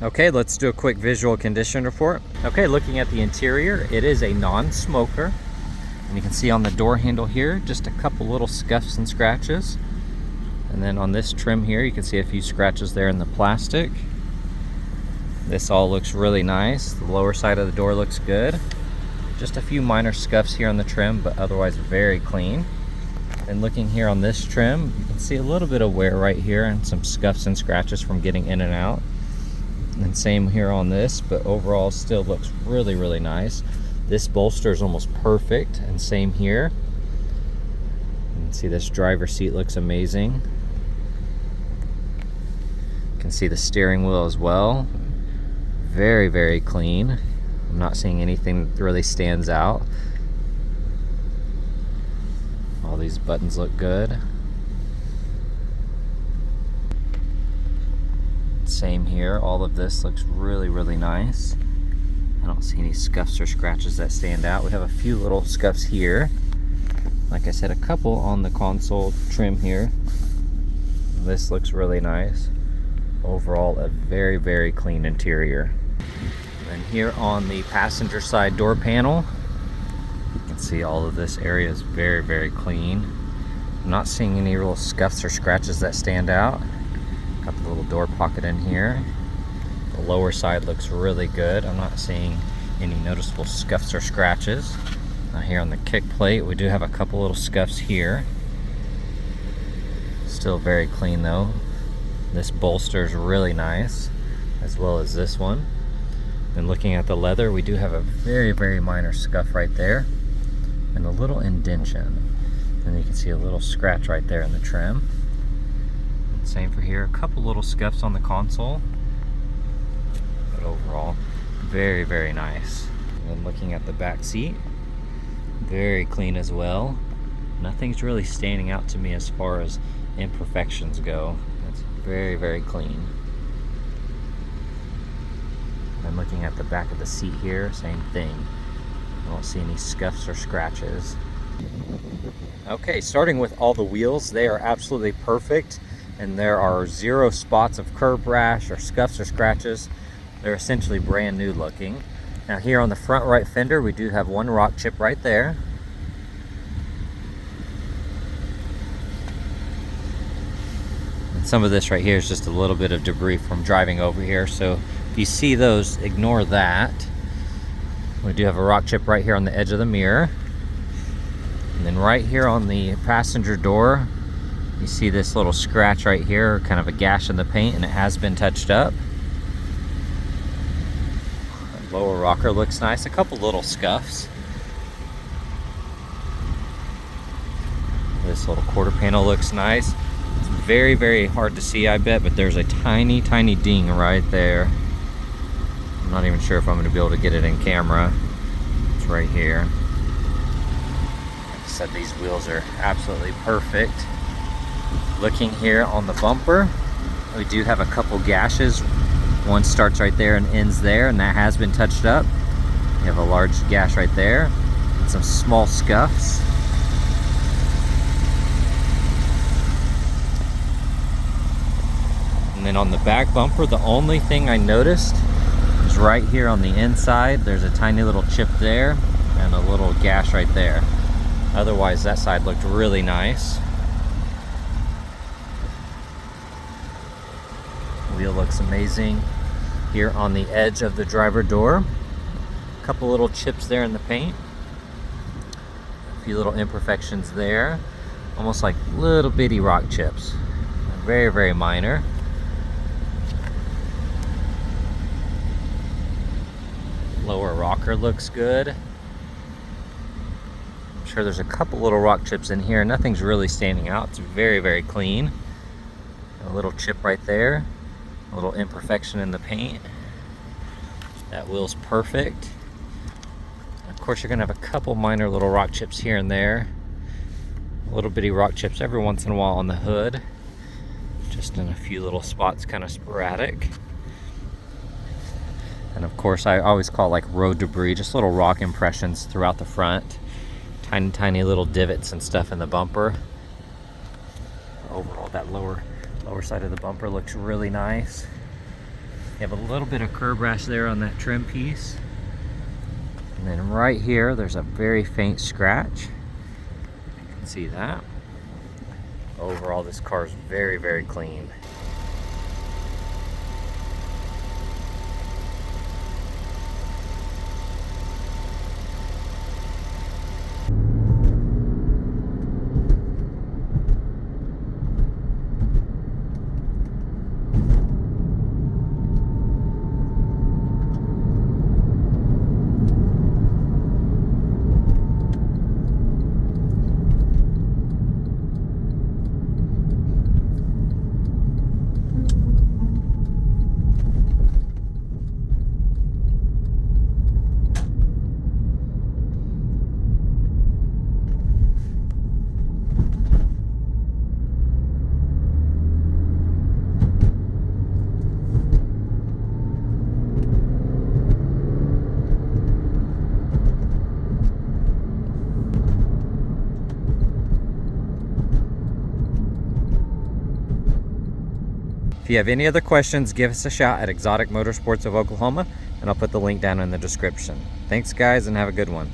Okay, let's do a quick visual condition report. Okay, looking at the interior, it is a non-smoker. And you can see on the door handle here, just a couple little scuffs and scratches. And then on this trim here, you can see a few scratches there in the plastic. This all looks really nice. The lower side of the door looks good. Just a few minor scuffs here on the trim, but otherwise very clean. And looking here on this trim, you can see a little bit of wear right here and some scuffs and scratches from getting in and out. And same here on this, but overall still looks really, really nice. This bolster is almost perfect, and same here. You can see this driver's seat looks amazing. You can see the steering wheel as well. Very, very clean. I'm not seeing anything that really stands out. All these buttons look good. Same here, all of this looks really, really nice. I don't see any scuffs or scratches that stand out. We have a few little scuffs here. Like I said, a couple on the console trim here. This looks really nice. Overall, a very, very clean interior. And here on the passenger side door panel, you can see all of this area is very, very clean. I'm not seeing any real scuffs or scratches that stand out. Got the little door pocket in here. The lower side looks really good. I'm not seeing any noticeable scuffs or scratches. Now here on the kick plate, we do have a couple little scuffs here. Still very clean though. This bolster is really nice, as well as this one. And looking at the leather, we do have a very, very minor scuff right there, and a little indentation. And you can see a little scratch right there in the trim. Same for here, a couple little scuffs on the console, but overall very, very nice. And looking at the back seat, very clean as well. Nothing's really standing out to me as far as imperfections go. It's very, very clean. And looking at the back of the seat here, same thing. I don't see any scuffs or scratches. Okay, starting with all the wheels, they are absolutely perfect. And there are 0 spots of curb rash or scuffs or scratches. They're essentially brand new looking. Now here on the front right fender, we do have one rock chip right there. And some of this right here is just a little bit of debris from driving over here. So if you see those, ignore that. We do have a rock chip right here on the edge of the mirror. And then right here on the passenger door, you see this little scratch right here, kind of a gash in the paint, and it has been touched up. The lower rocker looks nice. A couple little scuffs. This little quarter panel looks nice. It's very, very hard to see, I bet, but there's a tiny, tiny ding right there. I'm not even sure if I'm going to be able to get it in camera. It's right here. Like I said, these wheels are absolutely perfect. Looking here on the bumper, we do have a couple gashes. One starts right there and ends there, and that has been touched up. You have a large gash right there and some small scuffs. And then on the back bumper, the only thing I noticed is right here on the inside, there's a tiny little chip there and a little gash right there. Otherwise, that side looked really nice. Wheel looks amazing. Here on the edge of the driver door, a couple little chips there in the paint, a few little imperfections there, almost like little bitty rock chips. Very, very minor. Lower rocker looks good. I'm sure there's a couple little rock chips in here. Nothing's really standing out. It's very, very clean. A little chip right there. A little imperfection in the paint. That wheel's perfect. Of course, you're gonna have a couple minor little rock chips here and there. Little bitty rock chips every once in a while on the hood. Just in a few little spots, kind of sporadic. And of course, I always call it like road debris, just little rock impressions throughout the front. Tiny, tiny little divots and stuff in the bumper. Overall, that lower side of the bumper looks really nice. You have a little bit of curb rash there on that trim piece. And then right here, there's a very faint scratch. You can see that. Overall, this car is very, very clean. If you have any other questions, give us a shout at Exotic Motorsports of Oklahoma, and I'll put the link down in the description. Thanks guys, and have a good one.